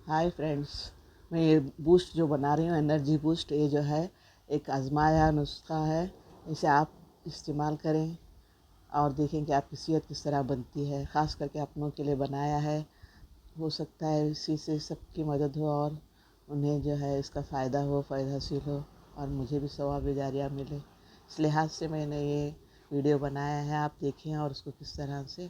Hi friends. मैं ये boost जो बना रही हूँ, एनर्जी बूस्ट, ये जो है एक आजमाया नुस्खा है। इसे आप इस्तेमाल करें और देखें कि आपकी सेहत किस तरह बनती है। ख़ास करके अपनों के लिए बनाया है। हो सकता है इसी से सबकी मदद हो और उन्हें जो है इसका फ़ायदा हो, फ़ायदा हासिल हो और मुझे भी सवाब जारिया मिले। इस लिहाज से मैंने ये वीडियो बनाया है। आप देखें और उसको किस तरह से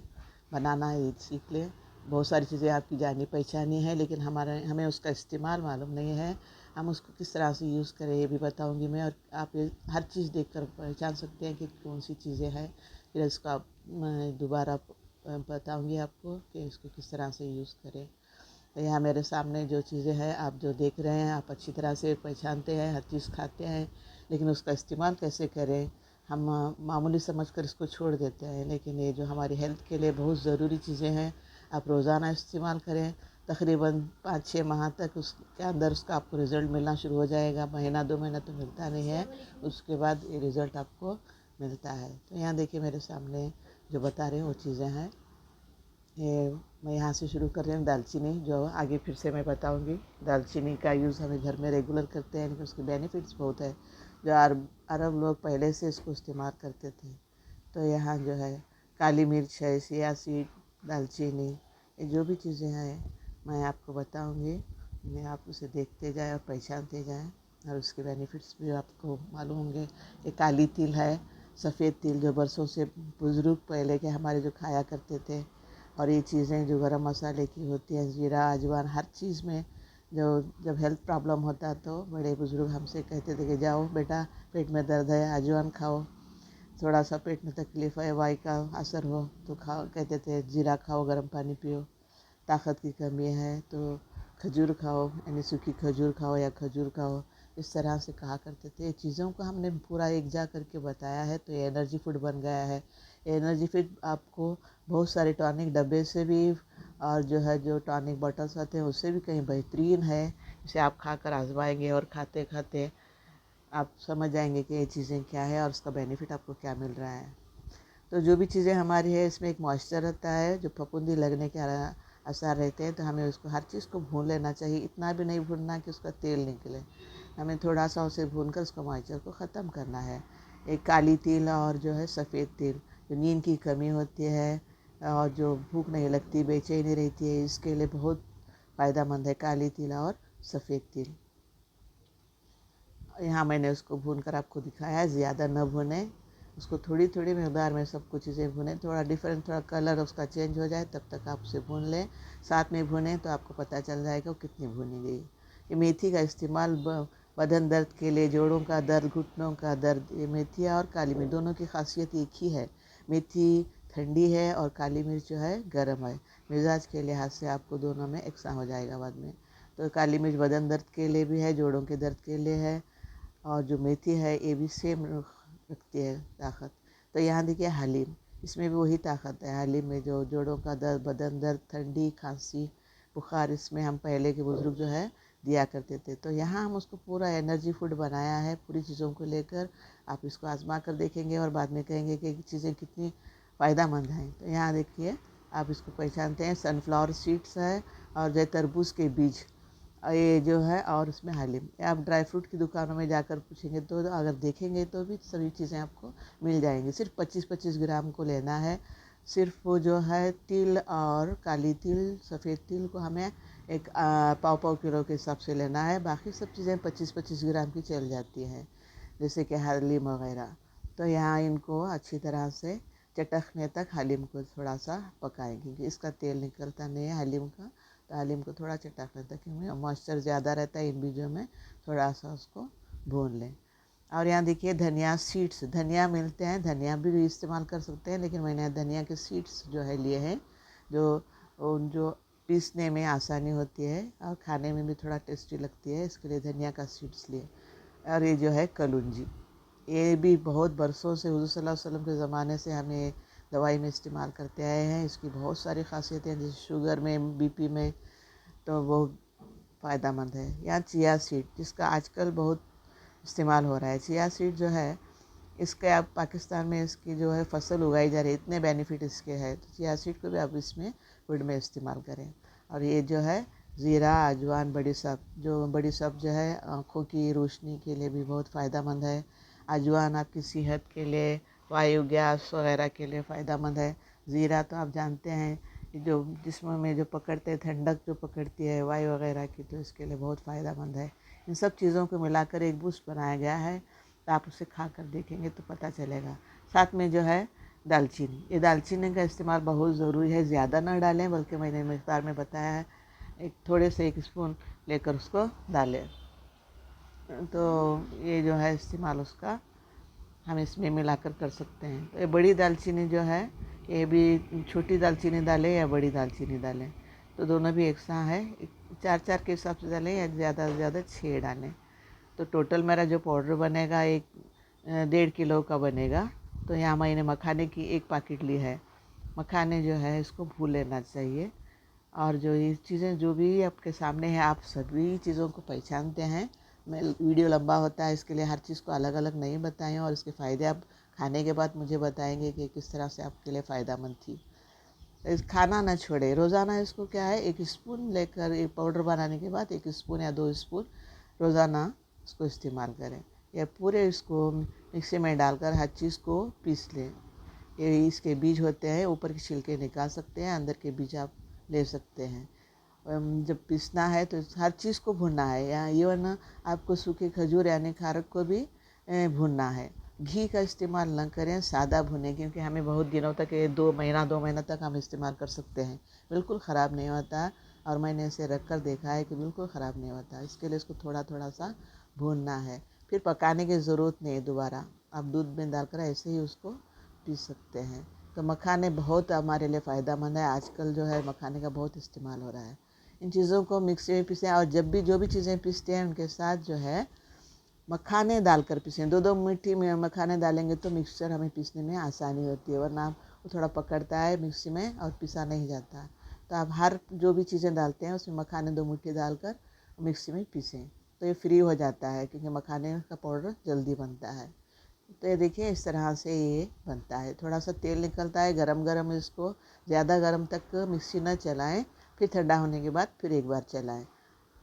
बनाना है ये सीख लें। बहुत सारी चीज़ें आपकी जानी पहचानी है, लेकिन हमें उसका इस्तेमाल मालूम नहीं है। हम उसको किस तरह से यूज़ करें ये भी बताऊंगी मैं। और आप ये हर चीज़ देखकर पहचान सकते हैं कि कौन सी चीज़ें हैं। फिर इसका मैं दोबारा बताऊंगी आपको कि इसको किस तरह से यूज़ करें। तो यहाँ मेरे सामने जो चीज़ें हैं, आप जो देख रहे हैं, आप अच्छी तरह से पहचानते हैं, हर चीज़ खाते हैं, लेकिन उसका इस्तेमाल कैसे करें हम मामूली समझकर इसको छोड़ देते हैं। लेकिन ये जो हमारी हेल्थ के लिए बहुत ज़रूरी चीज़ें हैं, आप रोज़ाना इस्तेमाल करें। तकरीबन 5-6 माह तक उसके अंदर उसका आपको रिज़ल्ट मिलना शुरू हो जाएगा। महीना 2 महीना तो मिलता नहीं है, उसके बाद ये रिज़ल्ट आपको मिलता है। तो यहाँ देखिए मेरे सामने जो बता रहे हैं वो चीज़ें हैं। ये मैं यहाँ से शुरू कर रही हूँ। दालचीनी, जो आगे फिर से मैं बताऊँगी। दालचीनी का यूज़ हमें घर में रेगुलर करते हैं, लेकिन उसके बेनिफिट्स बहुत है। जो अरब लोग पहले से इसको इस्तेमाल करते थे। तो यहाँ जो है काली मिर्च है, चिया सीड, दालचीनी, ये जो भी चीज़ें हैं मैं आपको बताऊँगी। मैं आप उसे देखते जाएं और पहचानते जाएं और उसके बेनिफिट्स भी आपको मालूम होंगे। ये काली तिल है, सफ़ेद तिल, जो बरसों से बुज़ुर्ग पहले के हमारे जो खाया करते थे। और ये चीज़ें जो गरम मसाले की होती हैं, जीरा, अजवाइन, हर चीज़ में जो जब हेल्थ प्रॉब्लम होता तो बड़े बुज़ुर्ग हमसे कहते थे कि जाओ बेटा, पेट में दर्द है, अजवाइन खाओ। थोड़ा सा पेट में तकलीफ़ है, वाई का असर हो तो खाओ, कहते थे जीरा खाओ, गर्म पानी पियो। ताकत की कमी है तो खजूर खाओ, यानी सूखी खजूर खाओ या खजूर खाओ। इस तरह से कहा करते थे। चीज़ों को हमने पूरा एक जा करके बताया है, तो ये एनर्जी फूड बन गया है। एनर्जी फूड आपको बहुत सारे टॉनिक डब्बे से भी और जो है जो टॉनिक बॉटल्स आते हैं उससे भी कहीं बेहतरीन है। इसे आप खाकर आजमाएंगे और खाते खाते आप समझ जाएंगे कि ये चीज़ें क्या है और उसका बेनिफिट आपको क्या मिल रहा है। तो जो भी चीज़ें हमारी है, इसमें एक मॉइस्चर रहता है जो फफूंदी लगने के आसार रहते हैं। तो हमें उसको हर चीज़ को भून लेना चाहिए। इतना भी नहीं भूनना कि उसका तेल निकले। हमें थोड़ा सा उसे भूनकर उसका मॉइस्चर को ख़त्म करना है। एक काली तिल और जो है सफ़ेद तिल, जो नींद की कमी होती है और जो भूख नहीं लगती, बेचैनी रहती है, इसके लिए बहुत फ़ायदेमंद है काली तिल और सफ़ेद तिल। यहाँ मैंने उसको भून कर आपको दिखाया है। ज़्यादा न भुने उसको, थोड़ी थोड़ी मकदार में सब कुछ चीज़ें भुने, थोड़ा डिफरेंट, थोड़ा कलर उसका चेंज हो जाए तब तक आप उसे भून लें। साथ में भुने तो आपको पता चल जाएगा वो कितनी भुनी गई। ये मेथी का इस्तेमाल बदन दर्द के लिए, जोड़ों का दर्द, घुटनों का दर्द, ये मेथी और काली मिर्च दोनों की खासियत एक ही है। मेथी ठंडी है और काली मिर्च जो है गर्म है। मिजाज के लिहाज से आपको दोनों में एक सा हो जाएगा बाद में। तो काली मिर्च बदन दर्द के लिए भी है, जोड़ों के दर्द के लिए है। और जो मेथी है ये भी सेम रखती है ताकत। तो यहाँ देखिए हलीम, इसमें भी वही ताकत है। हलीम में जो जोड़ों का दर्द, बदन दर्द, ठंडी, खांसी, बुखार, इसमें हम पहले के बुज़ुर्ग जो है दिया करते थे। तो यहाँ हम उसको पूरा एनर्जी फूड बनाया है पूरी चीज़ों को लेकर। आप इसको आजमा कर देखेंगे और बाद में कहेंगे कि चीज़ें कितनी फ़ायदेमंद हैं। तो यहाँ देखिए आप इसको पहचानते हैं, सनफ्लावर सीड्स है और जो तरबूज के बीज, ये जो है, और उसमें हलीम। आप ड्राई फ्रूट की दुकानों में जाकर पूछेंगे तो अगर देखेंगे तो भी सभी चीज़ें आपको मिल जाएंगी। सिर्फ 25-25 ग्राम को लेना है। सिर्फ वो जो है तिल और काली तिल, सफ़ेद तिल को हमें एक पाव पाव किलो के हिसाब से लेना है। बाकी सब चीज़ें 25-25 ग्राम की चल जाती हैं, जैसे कि हलीम वगैरह। तो यहाँ इनको अच्छी तरह से चटकने तक हलीम को थोड़ा सा पकाएं, क्योंकि इसका तेल निकलता नहीं है हलीम का। तो हलीम को थोड़ा चटकने तक, क्योंकि मॉइस्चर ज़्यादा रहता है इन बीजों में, थोड़ा सा उसको भून लें। और यहाँ देखिए धनिया सीड्स, धनिया मिलते हैं, धनिया भी इस्तेमाल कर सकते हैं, लेकिन मैंने धनिया के सीड्स जो है लिए हैं, जो पीसने में आसानी होती है और खाने में भी थोड़ा टेस्टी लगती है, इसके लिए धनिया का सीड्स लिए। और ये जो है कलौंजी, ये भी बहुत बरसों से हुज़ूर सल्लल्लाहु अलैहि वसल्लम के ज़माने से हम ये दवाई में इस्तेमाल करते आए हैं। इसकी बहुत सारी खासियतें हैं, जैसे शुगर में, बीपी में, तो वो फ़ायदेमंद है। या चिया सीड, जिसका आजकल बहुत इस्तेमाल हो रहा है। चिया सीड जो है, इसके आप पाकिस्तान में इसकी जो है फसल उगाई जा रही है, इतने बेनिफिट इसके हैं। तो चिया सीड को भी आप इसमें फूड में इस्तेमाल करें। और ये जो है ज़ीरा, अजवाइन, बड़ी सब। जो बड़ी सब जो है आँखों की रोशनी के लिए भी बहुत फ़ायदेमंद है। अजवाइन आपकी सेहत के लिए, वायु गैस वगैरह के लिए फ़ायदेमंद है। ज़ीरा तो आप जानते हैं कि जो जिस्म में जो पकड़ते हैं, ठंडक जो पकड़ती है वायु वगैरह की, तो इसके लिए बहुत फ़ायदेमंद है। इन सब चीज़ों को मिलाकर एक बूस्ट बनाया गया है, तो आप उसे खा कर देखेंगे तो पता चलेगा। साथ में जो है दालचीनी, ये दालचीनी का इस्तेमाल बहुत ज़रूरी है। ज़्यादा ना डालें, बल्कि मैंने मिक़दार में बताया है, एक थोड़े से 1 स्पून लेकर उसको डालें। तो ये जो है इस्तेमाल उसका हम इसमें मिलाकर कर सकते हैं। तो ये बड़ी दालचीनी जो है, ये भी छोटी दालचीनी डालें या बड़ी दालचीनी डालें, तो दोनों भी एक सा है। 4-4 के हिसाब से डालें या ज़्यादा से ज़्यादा 6 डालें। तो टोटल मेरा जो पाउडर बनेगा 1.5 किलो का बनेगा। तो यहाँ मैंने मखाने की 1 पैकेट ली है। मखाने जो है इसको भून लेना चाहिए। और जो ये चीज़ें जो भी आपके सामने है, आप सभी चीज़ों को पहचानते हैं। मैं वीडियो लंबा होता है, इसके लिए हर चीज़ को अलग अलग नहीं बताएं, और इसके फ़ायदे आप खाने के बाद मुझे बताएंगे कि किस तरह से आपके लिए फ़ायदेमंद थी। इस खाना ना छोड़े, रोज़ाना इसको क्या है 1 स्पून लेकर, एक पाउडर बनाने के बाद 1 स्पून या 2 स्पून रोज़ाना इसको इस्तेमाल करें। या पूरे इसको मिक्सी में डालकर हर चीज़ को पीस लें। ये इसके बीज होते हैं, ऊपर के छिलके निकाल सकते हैं, अंदर के बीज आप ले सकते हैं। जब पीसना है तो हर चीज़ को भूनना है, या इवन आपको सूखे खजूर यानी खारक को भी भूनना है। घी का इस्तेमाल न करें, सादा भुनें, क्योंकि हमें बहुत दिनों तक, ये 2 महीना तक हम इस्तेमाल कर सकते हैं, बिल्कुल ख़राब नहीं होता। और मैंने इसे रख कर देखा है कि बिल्कुल ख़राब नहीं होता। इसके लिए इसको थोड़ा थोड़ा सा भूनना है, फिर पकाने की ज़रूरत नहीं है दोबारा। आप दूध में डालकर ऐसे ही उसको पी सकते हैं। तो मखाने बहुत हमारे लिए फ़ायदेमंद है। आजकल जो है मखाने का बहुत इस्तेमाल हो रहा है। इन चीज़ों को मिक्सी में पीसें, और जब भी जो भी चीज़ें पीसते हैं उनके साथ जो है मखाने डालकर पीसें। 2-2 मुट्ठी में मखाने डालेंगे तो मिक्सचर हमें पीसने में आसानी होती है, वरना वो थोड़ा पकड़ता है मिक्सी में और पीसा नहीं जाता। तो आप हर जो भी चीज़ें डालते हैं उसमें मखाने 2 मुट्ठी डालकर मिक्सी में पीसें, तो ये फ्री हो जाता है, क्योंकि मखाने का पाउडर जल्दी बनता है। तो ये देखिए इस तरह से ये बनता है। थोड़ा सा तेल निकलता है, गरम गरम इसको ज़्यादा गरम तक मिक्सी न चलाएं, फिर ठंडा होने के बाद फिर एक बार चलाएं।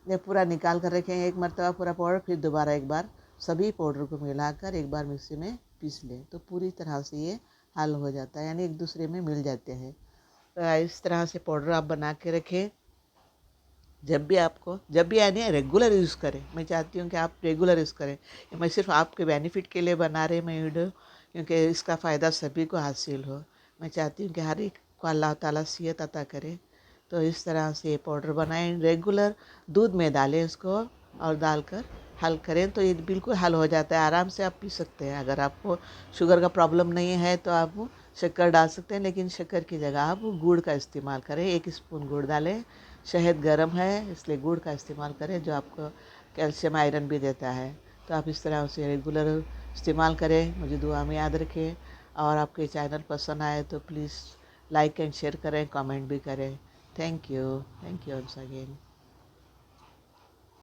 ये पूरा निकाल कर रखें एक मरतबा पूरा पाउडर, फिर दोबारा एक बार सभी पाउडर को मिलाकर एक बार मिक्सी में पीस लें, तो पूरी तरह से ये हल हो जाता है, यानी एक दूसरे में मिल जाते हैं। तो इस तरह से पाउडर आप बना के रखें। जब भी यानी रेगुलर यूज़ करें। मैं चाहती हूँ कि आप रेगुलर यूज़ करें। मैं सिर्फ आपके बेनिफिट के लिए बना रही मैं वीडियो, क्योंकि इसका फ़ायदा सभी को हासिल हो। मैं चाहती हूँ कि हर एक को अल्लाह ताला सेहत अता करे। तो इस तरह से ये पाउडर बनाएं, रेगुलर दूध में डालें इसको, और डालकर हल करें, तो ये बिल्कुल हल हो जाता है। आराम से आप पी सकते हैं। अगर आपको शुगर का प्रॉब्लम नहीं है तो आप शक्कर डाल सकते हैं, लेकिन शक्कर की जगह आप गुड़ का इस्तेमाल करें। 1 स्पून गुड़ डालें। शहद गर्म है, इसलिए गुड़ का इस्तेमाल करें, जो आपको कैल्शियम आयरन भी देता है। तो आप इस तरह से रेगुलर इस्तेमाल करें। मुझे दुआ में याद रखें। और आपके चैनल पसंद आए तो प्लीज़ लाइक एंड शेयर करें, कमेंट भी करें। Thank you once again.